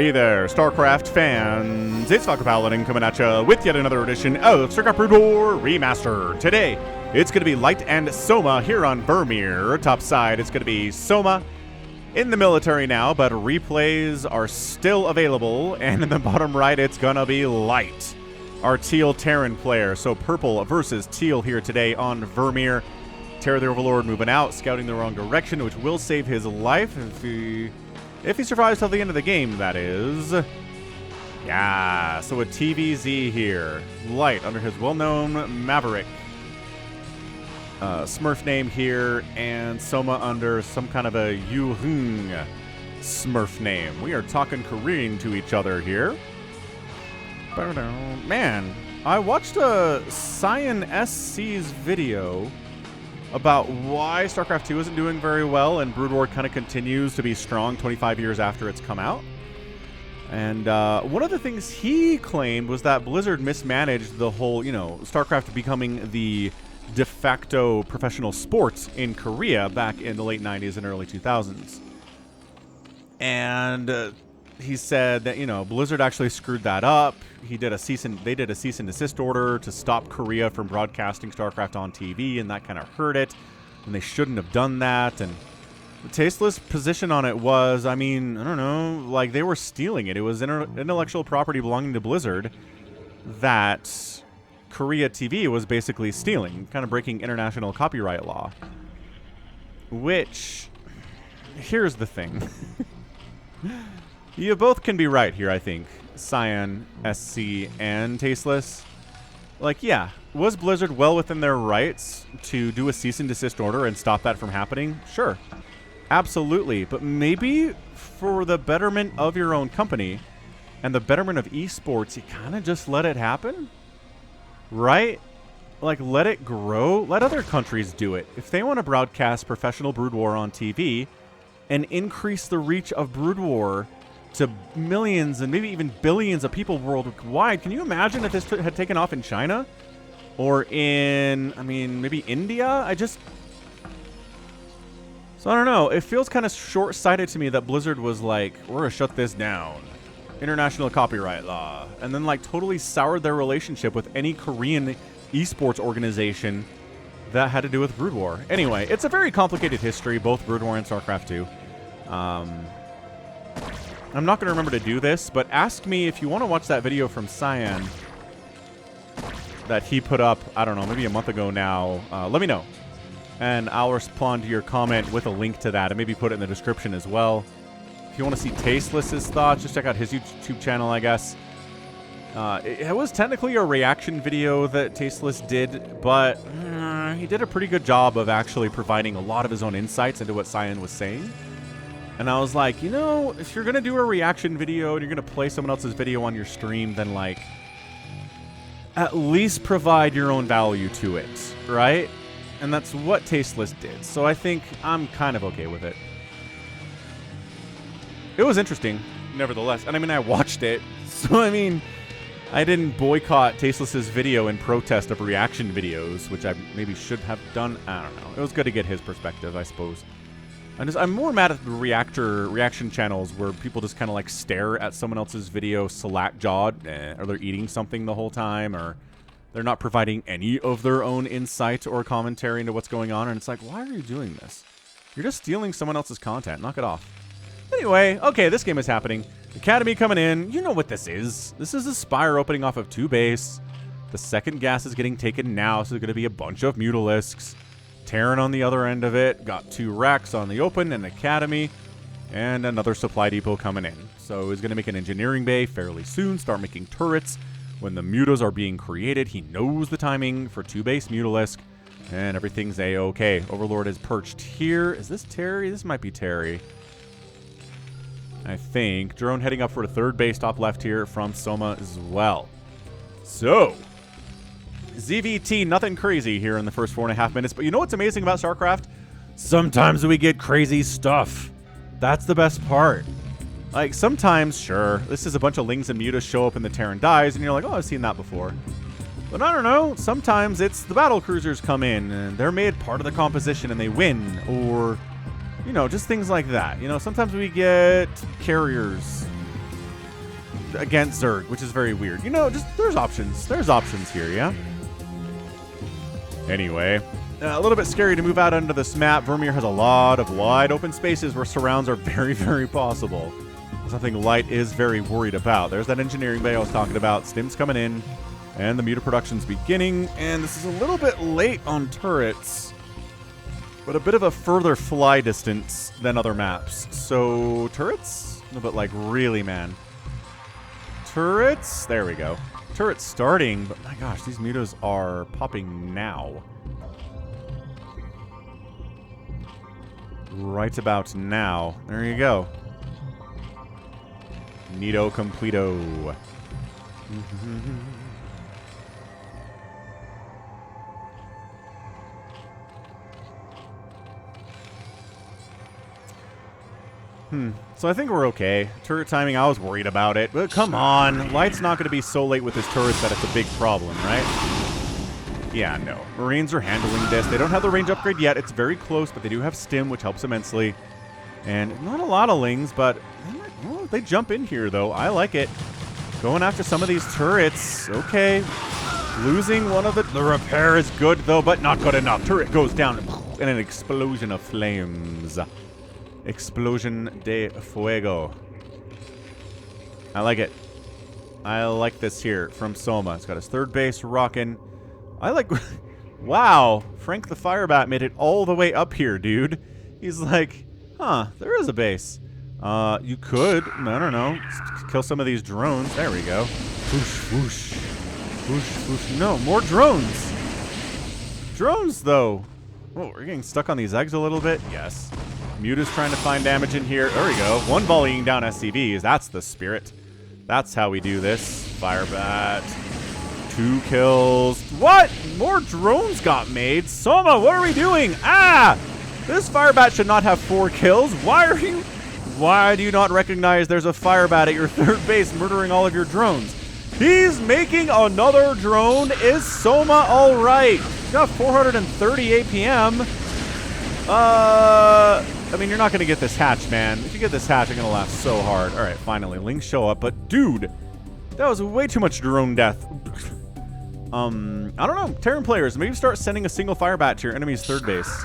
Hey there, StarCraft fans. It's Falcon Paladin coming at you with yet another edition of StarCraft Brood War Remastered. Today, it's going to be Light and Soma here on Vermeer. Top side, it's going to be Soma in the military now, but replays are still available. And in the bottom right, it's going to be Light, our Teal Terran player. So purple versus Teal here today on Vermeer. Terra the Overlord moving out, scouting the wrong direction, which will save his life if he survives till the end of the game, that is. Yeah, so a TVZ here. Light under his well-known Maverick Smurf name here, and Soma under some kind of a Yuhung Smurf name. We are talking Korean to each other here. Man, I watched a Cyan SC's video about why StarCraft 2 isn't doing very well and Brood War kind of continues to be strong 25 years after it's come out. And one of the things he claimed was that Blizzard mismanaged the whole, StarCraft becoming the de facto professional sport in Korea back in the late 90s and early 2000s. And he said that, Blizzard actually screwed that up. They did a cease and desist order to stop Korea from broadcasting StarCraft on TV, and that kind of hurt it. And they shouldn't have done that. And the tasteless position on it was, I don't know, like they were stealing it. It was intellectual property belonging to Blizzard that Korea TV was basically stealing, kind of breaking international copyright law. Which, here's the thing. You both can be right here, I think. Cyan, SC, and Tasteless. Like, yeah, was Blizzard well within their rights to do a cease and desist order and stop that from happening? Sure. Absolutely. But maybe for the betterment of your own company and the betterment of esports, you kind of just let it happen? Right? Like, let it grow. Let other countries do it. If they want to broadcast professional Brood War on TV and increase the reach of Brood War to millions and maybe even billions of people worldwide. Can you imagine if this had taken off in China? Or in, maybe India? So I don't know. It feels kind of short-sighted to me that Blizzard was like, we're going to shut this down. International copyright law. And then like totally soured their relationship with any Korean esports organization that had to do with Brood War. Anyway, it's a very complicated history, both Brood War and StarCraft 2. I'm not going to remember to do this, but ask me if you want to watch that video from Cyan that he put up, I don't know, maybe a month ago now. Let me know. And I'll respond to your comment with a link to that and maybe put it in the description as well. If you want to see Tasteless's thoughts, just check out his YouTube channel, I guess. It was technically a reaction video that Tasteless did, but he did a pretty good job of actually providing a lot of his own insights into what Cyan was saying. And I was like, if you're going to do a reaction video and you're going to play someone else's video on your stream, then, like, at least provide your own value to it, right? And that's what Tasteless did. So I think I'm kind of okay with it. It was interesting, nevertheless. And I watched it. So, I didn't boycott Tasteless's video in protest of reaction videos, which I maybe should have done. I don't know. It was good to get his perspective, I suppose. I'm more mad at the reaction channels where people just kind of like stare at someone else's video slack-jawed, or they're eating something the whole time, or they're not providing any of their own insight or commentary into what's going on. And it's like, why are you doing this? You're just stealing someone else's content. Knock it off. Anyway, okay, this game is happening. Academy coming in. You know what this is. This is a Spire opening off of 2 base. The second gas is getting taken now, so there's going to be a bunch of Mutalisks. Terran on the other end of it, got 2 racks on the open and Academy, and another supply depot coming in. So he's going to make an engineering bay fairly soon, start making turrets. When the mutas are being created, he knows the timing for 2 base Mutalisk, and everything's A-okay. Overlord is perched here. Is this Terry? This might be Terry. I think. Drone heading up for a 3rd base top left here from Soma as well. So ZVT, nothing crazy here in the first 4.5 minutes. But you know what's amazing about StarCraft? Sometimes we get crazy stuff. That's the best part. Like, sometimes, sure, this is a bunch of Lings and Mutas show up and the Terran dies, and you're like, oh, I've seen that before. But I don't know, sometimes it's the battle cruisers come in, and they're made part of the composition and they win, or, just things like that. Sometimes we get carriers against Zerg, which is very weird. You know, just there's options. There's options here, yeah? Anyway, a little bit scary to move out onto this map. Vermeer has a lot of wide open spaces where surrounds are very, very possible. Something Light is very worried about. There's that engineering bay I was talking about. Stim's coming in, and the Muta production's beginning, and this is a little bit late on turrets, but a bit of a further fly distance than other maps. So, turrets? No, but like, really, man. Turrets? There we go. Turrets starting, but my gosh, these mutas are popping now. Right about now. There you go. Neato completo. So I think we're okay. Turret timing, I was worried about it. But come on. Light's not going to be so late with his turrets that it's a big problem, right? Yeah, no. Marines are handling this. They don't have the range upgrade yet. It's very close, but they do have Stim, which helps immensely. And not a lot of Lings, but they jump in here, though. I like it. Going after some of these turrets. Okay. Losing one of the repair is good, though, but not good enough. Turret goes down in an explosion of flames. Explosion de fuego. I like it. I like this here from Soma. It's got his third base rocking. I like... Wow. Frank the Firebat made it all the way up here, dude. He's like, huh, there is a base. You could, I don't know, kill some of these drones. There we go. Whoosh, whoosh. Whoosh, whoosh. No, more drones. Drones, though. Oh, we're getting stuck on these eggs a little bit. Yes. Muta's trying to find damage in here. There we go. One volleying down SCVs. That's the spirit. That's how we do this. Firebat. 2 kills. What? More drones got made? Soma, what are we doing? Ah! This Firebat should not have 4 kills. Why do you not recognize there's a Firebat at your third base murdering all of your drones? He's making another drone. Is Soma alright? He's got 430 APM. I mean, you're not going to get this hatch, man. If you get this hatch, you're going to laugh so hard. Alright, finally. Lings show up. But, dude, that was way too much drone death. I don't know. Terran players, maybe start sending a single Firebat to your enemy's third base.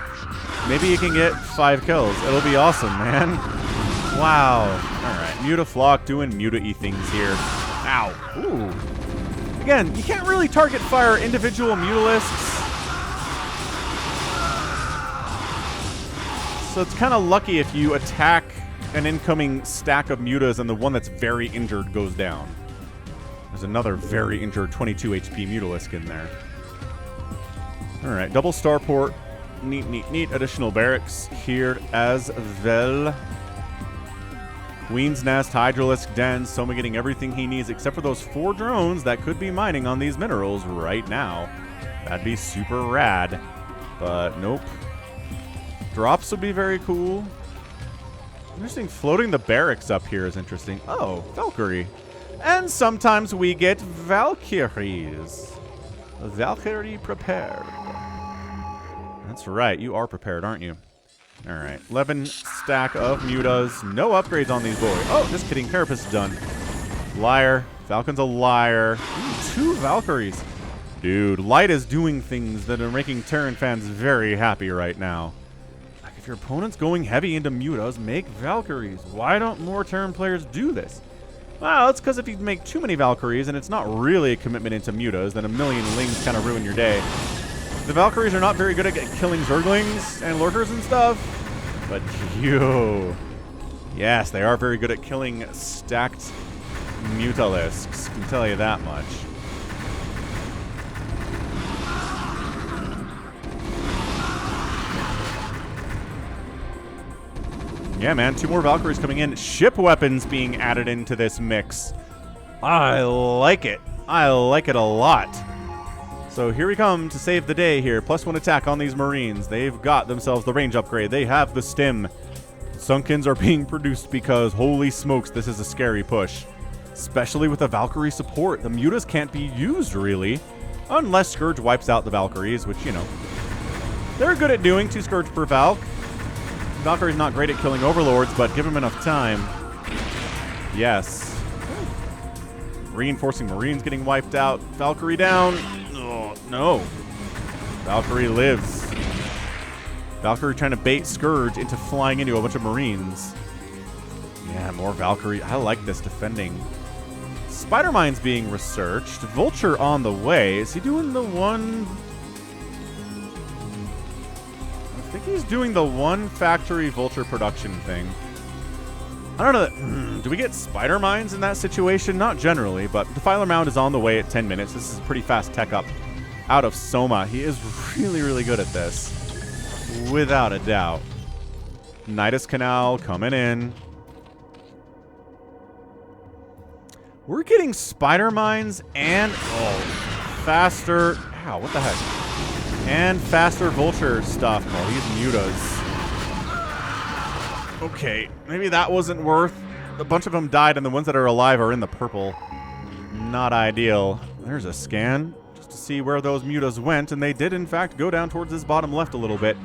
Maybe you can get 5 kills. It'll be awesome, man. Wow. Alright, Mutaflock doing Muta-y things here. Ow. Ooh. Again, you can't really target fire individual Mutalisks. So it's kind of lucky if you attack an incoming stack of Mutas and the one that's very injured goes down. There's another very injured 22 HP Mutalisk in there. Alright, double starport. Neat, neat, neat. Additional barracks here as well. Queen's Nest, Hydralisk Den, Soma getting everything he needs except for those 4 drones that could be mining on these minerals right now. That'd be super rad. But nope. Drops would be very cool. Interesting. Floating the barracks up here is interesting. Oh, Valkyrie. And sometimes we get Valkyries. Valkyrie prepared. That's right. You are prepared, aren't you? All right. 11 stack of mutas. No upgrades on these boys. Oh, just kidding. Carapace is done. Liar. Falcon's a liar. Ooh, 2 Valkyries. Dude, Light is doing things that are making Terran fans very happy right now. Like, if your opponent's going heavy into mutas, make Valkyries. Why don't more Terran players do this? Well, it's because if you make too many Valkyries and it's not really a commitment into mutas, then a million Lings kind of ruin your day. The Valkyries are not very good at killing Zerglings and Lurkers and stuff, but yes, they are very good at killing stacked Mutalisks, can tell you that much. Yeah, man, 2 more Valkyries coming in. Ship weapons being added into this mix. I like it. I like it a lot. So here we come to save the day here. +1 attack on these Marines. They've got themselves the range upgrade. They have the stim. Sunkens are being produced because, holy smokes, this is a scary push. Especially with the Valkyrie support. The Mutas can't be used, really. Unless Scourge wipes out the Valkyries, which, you know, they're good at doing. 2 Scourge per Valk. Valkyrie's not great at killing Overlords, but give him enough time. Yes. Reinforcing Marines getting wiped out. Valkyrie down. Oh, no. Valkyrie lives. Valkyrie trying to bait Scourge into flying into a bunch of Marines. Yeah, more Valkyrie. I like this defending. Spider Mine's being researched. Vulture on the way. Is he doing the one... I think he's doing the one factory Vulture production thing. I don't know. Do we get Spider Mines in that situation? Not generally, but Defiler Mound is on the way at 10 minutes. This is a pretty fast tech up out of Soma. He is really, really good at this. Without a doubt. Nidus Canal coming in. We're getting Spider Mines and faster. Ow, what the heck? And faster Vulture stuff. Oh, these mutas. Okay, maybe that wasn't worth. A bunch of them died, and the ones that are alive are in the purple. Not ideal. There's a scan just to see where those mutas went, and they did in fact go down towards this bottom left a little bit.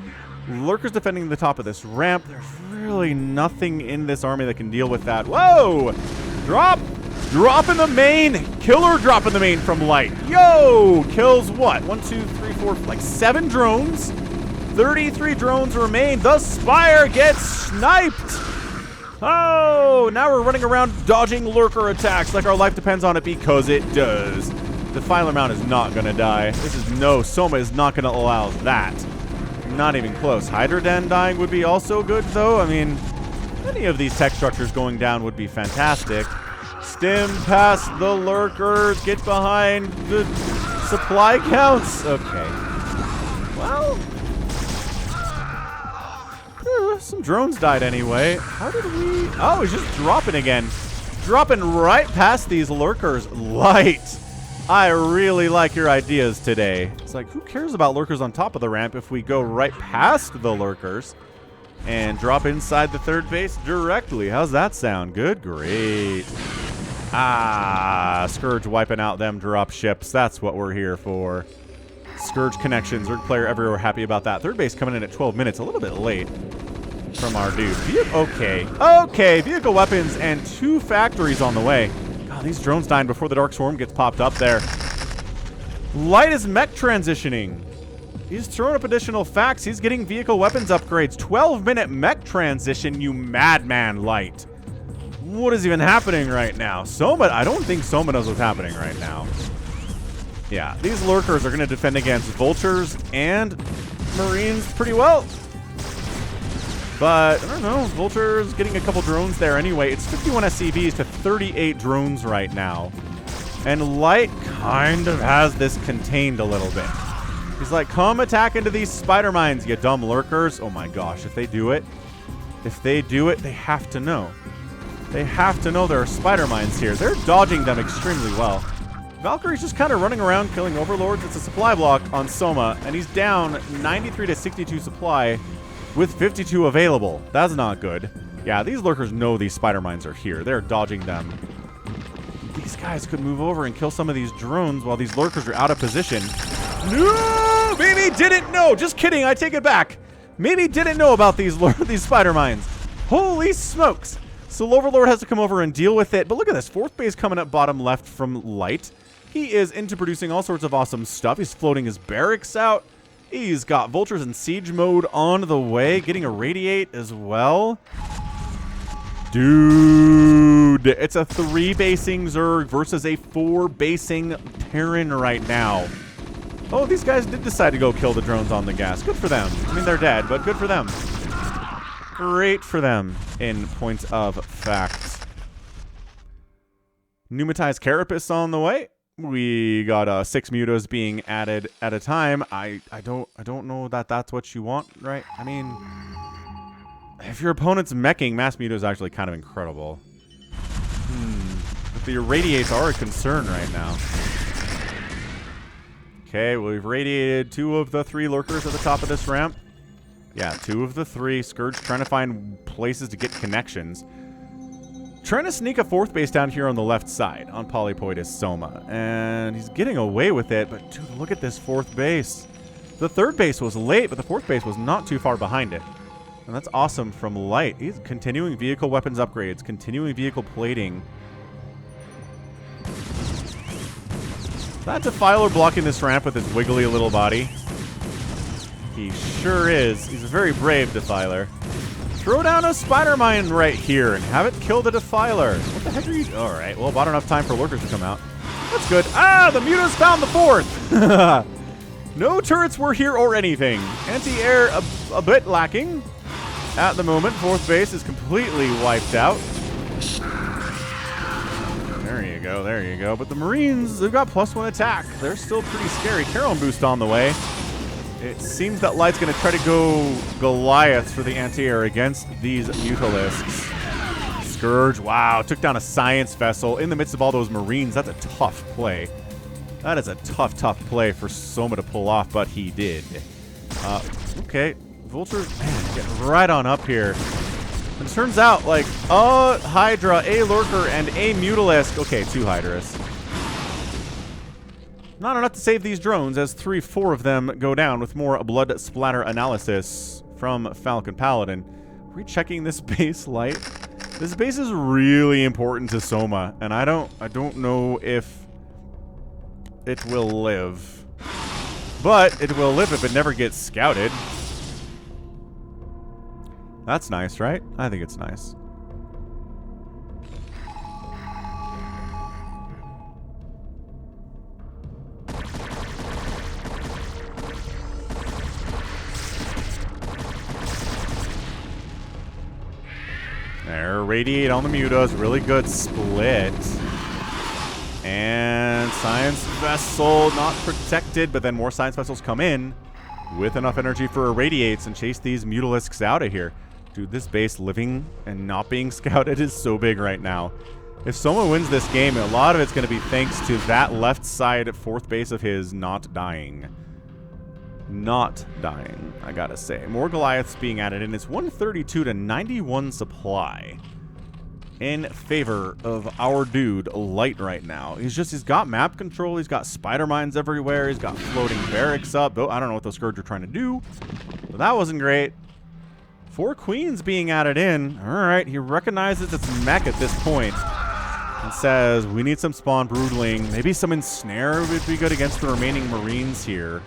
Lurkers defending the top of this ramp. There's really nothing in this army that can deal with that. Whoa! Drop! Drop in the main! Killer drop in the main from Light. Yo! Kills what? 1, 2, 3, 4, like 7 drones. 33 drones remain. The Spire gets sniped! Oh! Now we're running around dodging Lurker attacks like our life depends on it, because it does. The Defiler Mount is not gonna die. This is no, Soma is not gonna allow that. Not even close. Hydra Den dying would be also good, though. I mean, any of these tech structures going down would be fantastic. Stim past the Lurkers. Get behind the supply counts. Okay. Well, some drones died anyway. How did we... Oh, he's just dropping again. Dropping right past these Lurkers. Light. I really like your ideas today. It's like, who cares about Lurkers on top of the ramp if we go right past the Lurkers and drop inside the third base directly? How's that sound? Good? Great. Ah, Scourge wiping out them drop ships. That's what we're here for. Scourge connections. Zerg player everywhere happy about that. Third base coming in at 12 minutes. A little bit late from our dude. Okay. Okay. Vehicle weapons and 2 factories on the way. God, these drones dying before the Dark Swarm gets popped up there. Light is mech transitioning. He's throwing up additional facts. He's getting vehicle weapons upgrades. 12-minute mech transition, you madman, Light. What is even happening right now? Soma, I don't think Soma knows what's happening right now. Yeah, these Lurkers are going to defend against Vultures and Marines pretty well. But, I don't know, Vulture's getting a couple drones there anyway. It's 51 SCVs to 38 drones right now. And Light kind of has this contained a little bit. He's like, come attack into these Spider Mines, you dumb Lurkers. Oh my gosh, if they do it, they have to know. They have to know there are Spider Mines here. They're dodging them extremely well. Valkyrie's just kind of running around killing Overlords. It's a supply block on Soma, and he's down 93 to 62 supply with 52 available. That's not good. Yeah, these Lurkers know these Spider Mines are here. They're dodging them. These guys could move over and kill some of these drones while these Lurkers are out of position. No! Maybe didn't know. Just kidding. I take it back. Maybe didn't know about these Spider Mines. Holy smokes. So Overlord has to come over and deal with it. But look at this. 4th base coming up bottom left from Light. He is into producing all sorts of awesome stuff. He's floating his barracks out. He's got Vultures in siege mode on the way. Getting a Radiate as well. Dude. It's a 3-basing Zerg versus a 4-basing Terran right now. Oh, these guys did decide to go kill the drones on the gas. Good for them. I mean, they're dead, but good for them. Great for them in point of fact. Pneumatized Carapace on the way. We got 6 mutas being added at a time. I don't know that that's what you want, right? I mean, if your opponent's meching, mass muta is actually kind of incredible. But the irradiates are a concern right now. Okay, well, we've radiated 2 of the 3 Lurkers at the top of this ramp. Yeah, 2 of the 3. Scourge trying to find places to get connections. Trying to sneak a 4th base down here on the left side on Polypoid Soma. And he's getting away with it, but dude, look at this 4th base. The 3rd base was late, but the 4th base was not too far behind it. And that's awesome from Light. He's continuing vehicle weapons upgrades, continuing vehicle plating. That Defiler blocking this ramp with his wiggly little body? He sure is. He's a very brave Defiler. Throw down a Spider Mine right here and have it kill the Defiler. What the heck are you... Alright, well, about enough time for lurkers to come out. That's good. Ah, the Mutas found the fourth! No turrets were here or anything. Anti-air a bit lacking. At the moment, fourth base is completely wiped out. There you go, there you go. But the Marines, they've got +1 attack. They're still pretty scary. Carolyn boost on the way. It seems that Light's going to try to go Goliath for the anti-air against these Mutalisks. Scourge, wow, took down a science vessel in the midst of all those Marines. That's a tough play. That is a tough, tough play for Soma to pull off, but he did. Okay, Vulture, man, get right on up here. And it turns out, like, a Hydra, a Lurker, and a Mutalisk. Okay, 2 Hydras. Not enough to save these drones, as 3-4 of them go down with more blood splatter analysis from Falcon Paladin. Rechecking this base, Light. This base is really important to Soma, and I don't know if it will live. But it will live if it never gets scouted. That's nice, right? I think it's nice. There, radiate on the Mutas. Really good split. And Science Vessel not protected, but then more Science Vessels come in with enough energy for irradiates and chase these Mutalisks out of here. Dude, this base living and not being scouted is so big right now. If Soma wins this game, a lot of it's going to be thanks to that left side fourth base of his not dying. Not dying, I gotta say. More Goliaths being added, and it's 132 to 91 supply in favor of our dude, Light, right now. He's got map control, he's got spider mines everywhere, he's got floating barracks up. Though I don't know what those Scourge are trying to do, but that wasn't great. 4 Queens being added in. Alright, he recognizes it's mech at this point and says, we need some spawn broodling. Maybe some ensnare would be good against the remaining Marines here.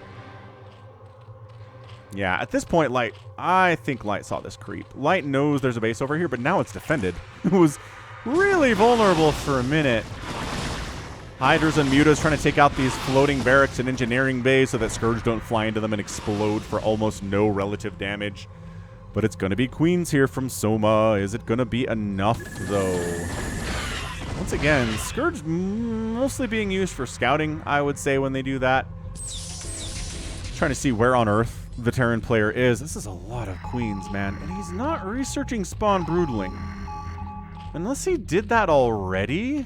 Yeah, at this point, Light, I think Light saw this creep. Light knows there's a base over here, but now it's defended. It was really vulnerable for a minute. Hydras and Mutas trying to take out these floating barracks and engineering bays so that Scourge don't fly into them and explode for almost no relative damage. But it's going to be Queens here from Soma. Is it going to be enough, though? Once again, Scourge mostly being used for scouting, I would say, when they do that. Trying to see where on Earth the Terran player is. This is a lot of Queens, man. And he's not researching spawn broodling. Unless he did that already?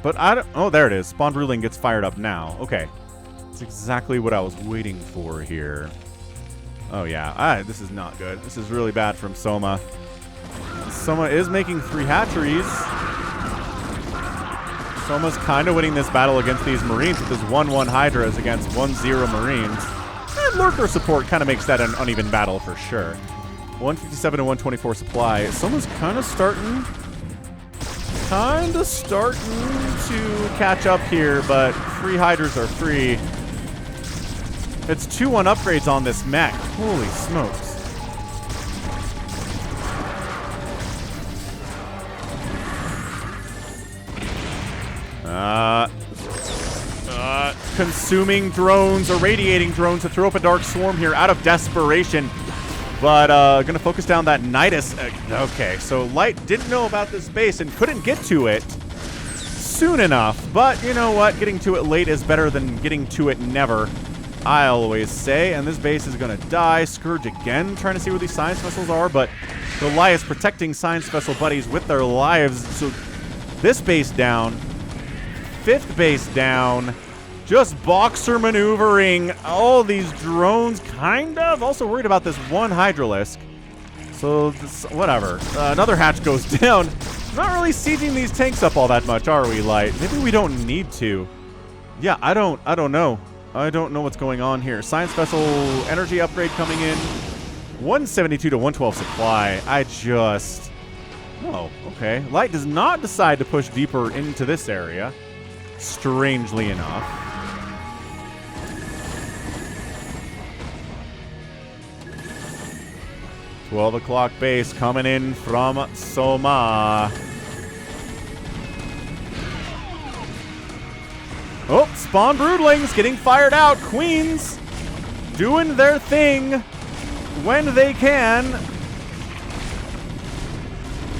But I don't... Oh, there it is. Spawn broodling gets fired up now. Okay. That's exactly what I was waiting for here. Oh, yeah. This is not good. This is really bad from Soma. Soma is making 3 hatcheries. Soma's kind of winning this battle against these Marines with his 1-1 Hydras against 1-0 Marines. And Lurker support kind of makes that an uneven battle for sure. 157 to 124 supply. Soma's kind of starting to catch up here, but free Hydras are free. It's 2-1 upgrades on this mech. Holy smokes. Consuming drones, irradiating drones to throw up a Dark Swarm here out of desperation. But gonna focus down that Nidus. Okay, so Light didn't know about this base and couldn't get to it soon enough. But you know what? Getting to it late is better than getting to it never, I always say. And this base is gonna die. Scourge again, trying to see where these Science Vessels are. But Goliath protecting Science Vessel buddies with their lives. So this base down. 5th base down. Just boxer maneuvering all these drones, kind of. Also worried about this one Hydralisk. So, whatever. Another hatch goes down. Not really sieging these tanks up all that much, are we, Light? Maybe we don't need to. Yeah, I don't know. I don't know what's going on here. Science Vessel energy upgrade coming in. 172 to 112 supply. I just... Oh, okay. Light does not decide to push deeper into this area, strangely enough. $12 o'clock base coming in from Soma. Oh, spawn broodlings getting fired out. Queens doing their thing when they can.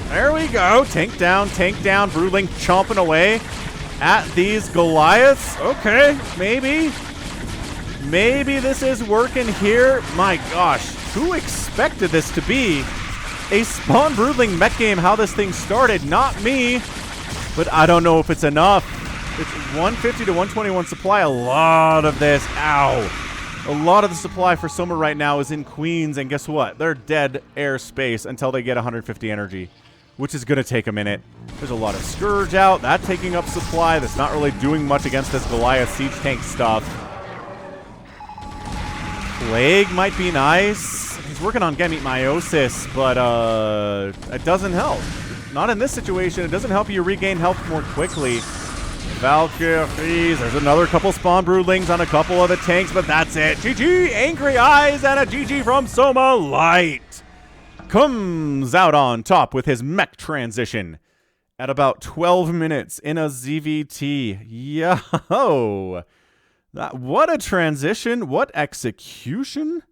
There we go. Tank down, broodling chomping away at these Goliaths. Okay, maybe this is working here. My gosh, who expected this to be a spawn broodling mech game? How this thing started, not me, but I don't know if it's enough. It's 150 to 121 supply. A lot of this, ow. A lot of the supply for Soma right now is in Queens, and guess what? They're dead airspace until they get 150 energy, which is going to take a minute. There's a lot of Scourge out. That taking up supply. That's not really doing much against this Goliath siege tank stuff. Plague might be nice. He's working on Gamete Meiosis, but it doesn't help. Not in this situation. It doesn't help you regain health more quickly. Valkyries. There's another couple spawn broodlings on a couple of the tanks, but that's it. GG, angry eyes, and a GG from Soma. Light comes out on top with his mech transition at about 12 minutes in a ZVT. Yo! What a transition. What execution.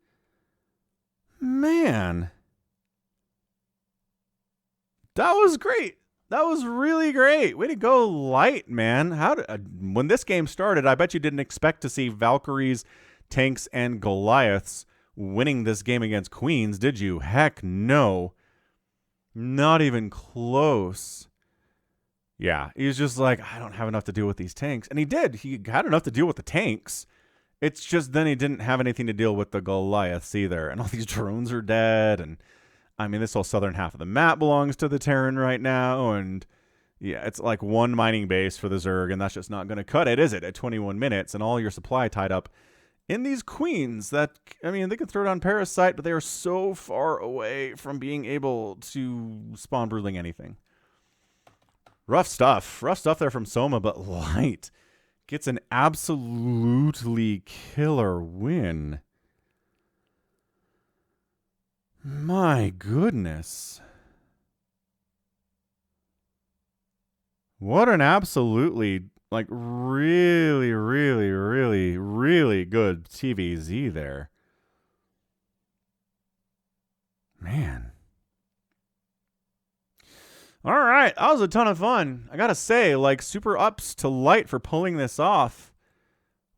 Man. That was great. That was really great. Way to go, Light, man. When this game started, I bet you didn't expect to see Valkyries, tanks, and Goliaths winning this game against Queens, did you? Heck no. Not even close. Yeah, he was just like, I don't have enough to deal with these tanks. And he did. He had enough to deal with the tanks. It's just then he didn't have anything to deal with the Goliaths either. And all these drones are dead. And I mean, this whole southern half of the map belongs to the Terran right now. And yeah, it's like one mining base for the Zerg. And that's just not going to cut it, is it? At 21 minutes and all your supply tied up in these Queens that, I mean, they can throw down Parasite, but they are so far away from being able to spawn broodling anything. Rough stuff. Rough stuff there from Soma, but Light gets an absolutely killer win. My goodness. What an absolutely, like, really, really, really, really good TVZ there. Man. All right, that was a ton of fun. I gotta say, like, super ups to Light for pulling this off.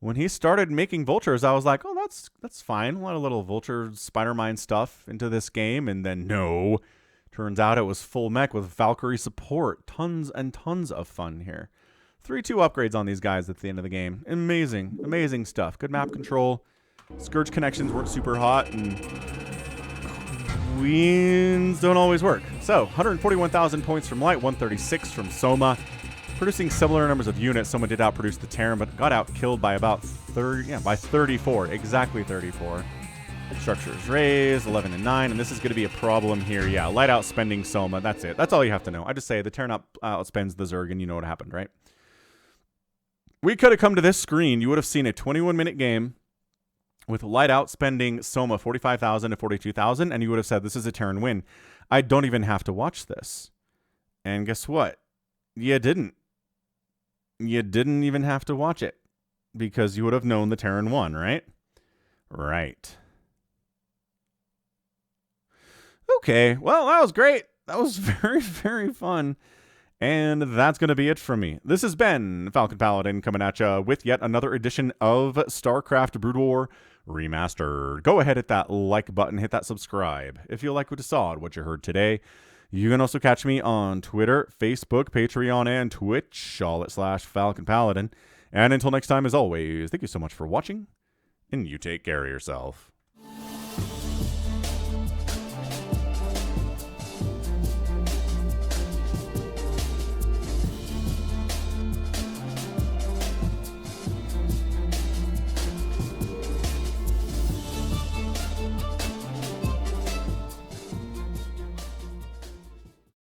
When he started making vultures, I was like, oh, that's fine. A lot of little vulture spider mine stuff into this game, and then no. Turns out it was full mech with Valkyrie support. Tons and tons of fun here. 3-2 upgrades on these guys at the end of the game. Amazing, amazing stuff. Good map control. Scourge connections weren't super hot, and Queens don't always work. So, 141,000 points from Light, 136 from Soma. Producing similar numbers of units. Soma did outproduce the Terran, but got out-killed by about 30, yeah, by 34. Exactly 34. Structures raised, 11 and 9, and this is going to be a problem here. Yeah, Light outspending Soma. That's it. That's all you have to know. I just say the Terran outspends the Zerg, and you know what happened, right? We could have come to this screen. You would have seen a 21-minute game with Light outspending Soma 45,000 to 42,000, and you would have said, this is a Terran win. I don't even have to watch this. And guess what? You didn't. You didn't even have to watch it because you would have known the Terran won, right? Right. Okay, well, that was great. That was very, very fun. And that's going to be it from me. This has been Falcon Paladin coming at you with yet another edition of StarCraft Brood War Remastered. Go ahead, hit that like button, hit that subscribe if you like what you saw and what you heard today. You can also catch me on Twitter, Facebook, Patreon, and Twitch, all at /Falcon Paladin. And until next time, as always, thank you so much for watching, and you take care of yourself.